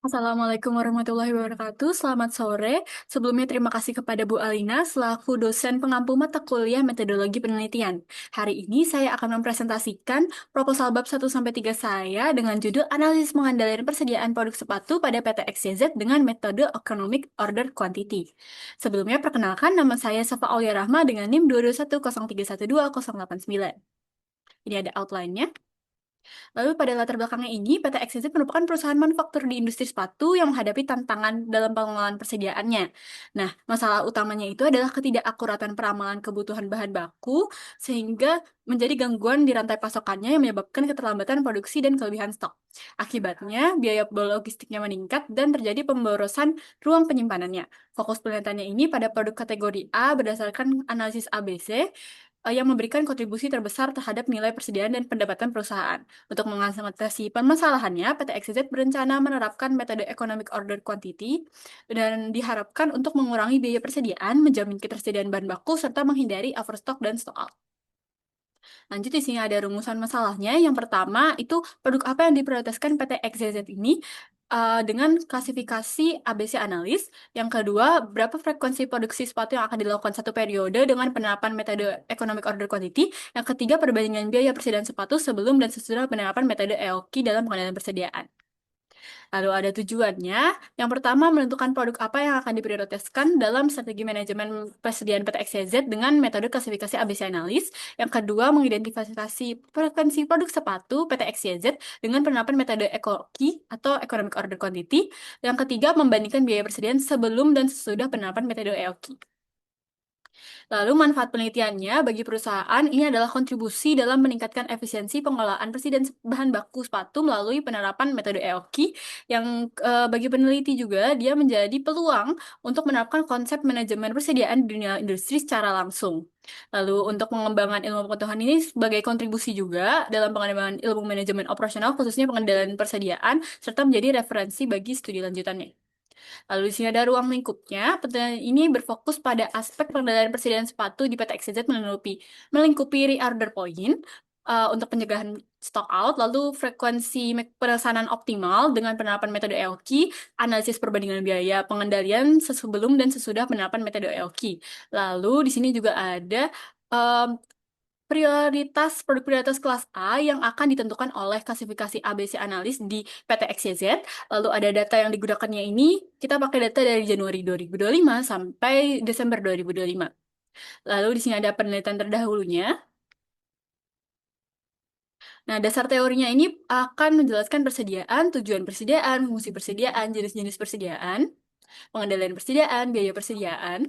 Assalamualaikum warahmatullahi wabarakatuh. Selamat sore. Sebelumnya terima kasih kepada Bu Alina selaku dosen pengampu mata kuliah metodologi penelitian. Hari ini saya akan mempresentasikan proposal bab 1-3 saya dengan judul Analisis Pengendalian Persediaan Produk Sepatu pada PT XYZ dengan metode Economic Order Quantity. Sebelumnya perkenalkan nama saya Safa Aulia Rahma dengan NIM 22103121089. Ini ada outline-nya. Lalu pada latar belakangnya ini, PT XYZ merupakan perusahaan manufaktur di industri sepatu yang menghadapi tantangan dalam pengelolaan persediaannya. Nah, masalah utamanya itu adalah ketidakakuratan peramalan kebutuhan bahan baku, sehingga menjadi gangguan di rantai pasokannya yang menyebabkan keterlambatan produksi dan kelebihan stok. Akibatnya, biaya logistiknya meningkat dan terjadi pemborosan ruang penyimpanannya. Fokus penelitiannya ini pada produk kategori A berdasarkan analisis ABC, yang memberikan kontribusi terbesar terhadap nilai persediaan dan pendapatan perusahaan. Untuk mengatasi permasalahannya, PT XYZ berencana menerapkan metode Economic Order Quantity dan diharapkan untuk mengurangi biaya persediaan, menjamin ketersediaan bahan baku, serta menghindari overstock dan stock out. Lanjut di sini ada rumusan masalahnya. Yang pertama itu produk apa yang diprioritaskan PT XYZ ini dengan klasifikasi ABC analis. Yang kedua, berapa frekuensi produksi sepatu yang akan dilakukan satu periode dengan penerapan metode Economic Order Quantity. Yang ketiga, perbandingan biaya persediaan sepatu sebelum dan sesudah penerapan metode EOQ dalam pengendalian persediaan. Lalu ada tujuannya. Yang pertama, menentukan produk apa yang akan diprioritaskan dalam strategi manajemen persediaan PT XYZ dengan metode klasifikasi ABC analis. Yang kedua, mengidentifikasi frekuensi produk sepatu PT XYZ dengan penerapan metode ECOQ atau Economic Order Quantity. Yang ketiga, membandingkan biaya persediaan sebelum dan sesudah penerapan metode EOQ. Lalu manfaat penelitiannya bagi perusahaan ini adalah kontribusi dalam meningkatkan efisiensi pengelolaan persediaan bahan baku sepatu melalui penerapan metode EOQ yang bagi peneliti juga dia menjadi peluang untuk menerapkan konsep manajemen persediaan di dunia industri secara langsung. Lalu untuk pengembangan ilmu pengetahuan ini sebagai kontribusi juga dalam pengembangan ilmu manajemen operasional khususnya pengendalian persediaan serta menjadi referensi bagi studi lanjutannya. Lalu di sini ada ruang lingkupnya. Penelitian ini berfokus pada aspek pengendalian persediaan sepatu di PT XYZ melingkupi reorder point untuk pencegahan stock out, lalu frekuensi pemesanan optimal dengan penerapan metode EOQ, analisis perbandingan biaya pengendalian sebelum dan sesudah penerapan metode EOQ. Lalu di sini juga ada um, produk prioritas kelas A yang akan ditentukan oleh klasifikasi ABC analis di PT XYZ. Lalu ada data yang digunakannya ini, kita pakai data dari Januari 2025 sampai Desember 2025. Lalu di sini ada penelitian terdahulunya. Nah, dasar teorinya ini akan menjelaskan persediaan, tujuan persediaan, fungsi persediaan, jenis-jenis persediaan, pengendalian persediaan, biaya persediaan,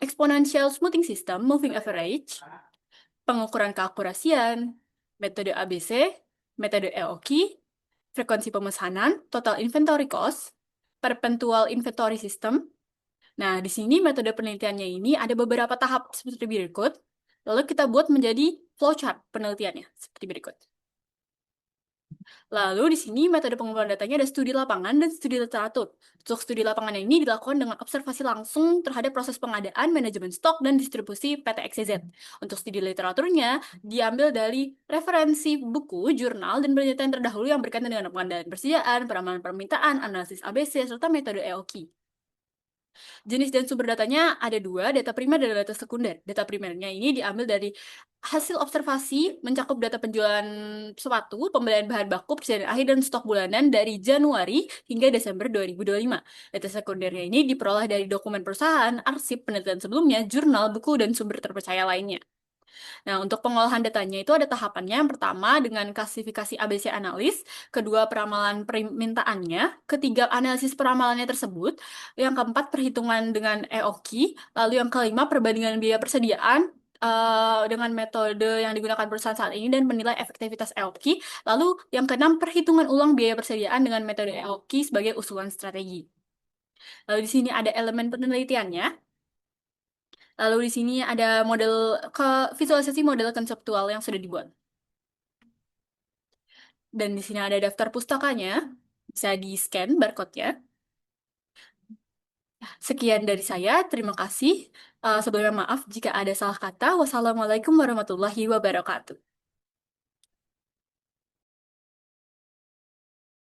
exponential smoothing system, moving average, pengukuran keakurasian, metode ABC, metode EOQ, frekuensi pemesanan, total inventory cost, perpetual inventory system. Nah, di sini metode penelitiannya ini ada beberapa tahap seperti berikut. Lalu kita buat menjadi flowchart penelitiannya seperti berikut. Lalu di sini metode pengumpulan datanya ada studi lapangan dan studi literatur. Untuk studi lapangan ini dilakukan dengan observasi langsung terhadap proses pengadaan, manajemen stok, dan distribusi PT XYZ. Untuk studi literaturnya diambil dari referensi buku, jurnal, dan penelitian terdahulu yang berkaitan dengan pengadaan persediaan, peramalan permintaan, analisis ABC, serta metode EOQ. Jenis dan sumber datanya ada dua, data primer dan data sekunder. Data primernya ini diambil dari hasil observasi mencakup data penjualan sepatu, pembelian bahan baku, persediaan akhir, dan stok bulanan dari Januari hingga Desember 2025. Data sekundernya ini diperoleh dari dokumen perusahaan, arsip, penelitian sebelumnya, jurnal, buku, dan sumber terpercaya lainnya. Nah, untuk pengolahan datanya itu ada tahapannya. Yang pertama dengan klasifikasi ABC analis, kedua peramalan permintaannya, ketiga analisis peramalannya tersebut, yang keempat perhitungan dengan EOQ, lalu yang kelima perbandingan biaya persediaan dengan metode yang digunakan perusahaan saat ini dan menilai efektivitas EOQ, lalu yang keenam perhitungan ulang biaya persediaan dengan metode EOQ sebagai usulan strategi. Lalu di sini ada elemen penelitiannya. Lalu di sini ada visualisasi model konseptual yang sudah dibuat. Dan di sini ada daftar pustakanya, bisa di-scan barcode-nya. Sekian dari saya, terima kasih. Sebelumnya maaf jika ada salah kata. Wassalamualaikum warahmatullahi wabarakatuh.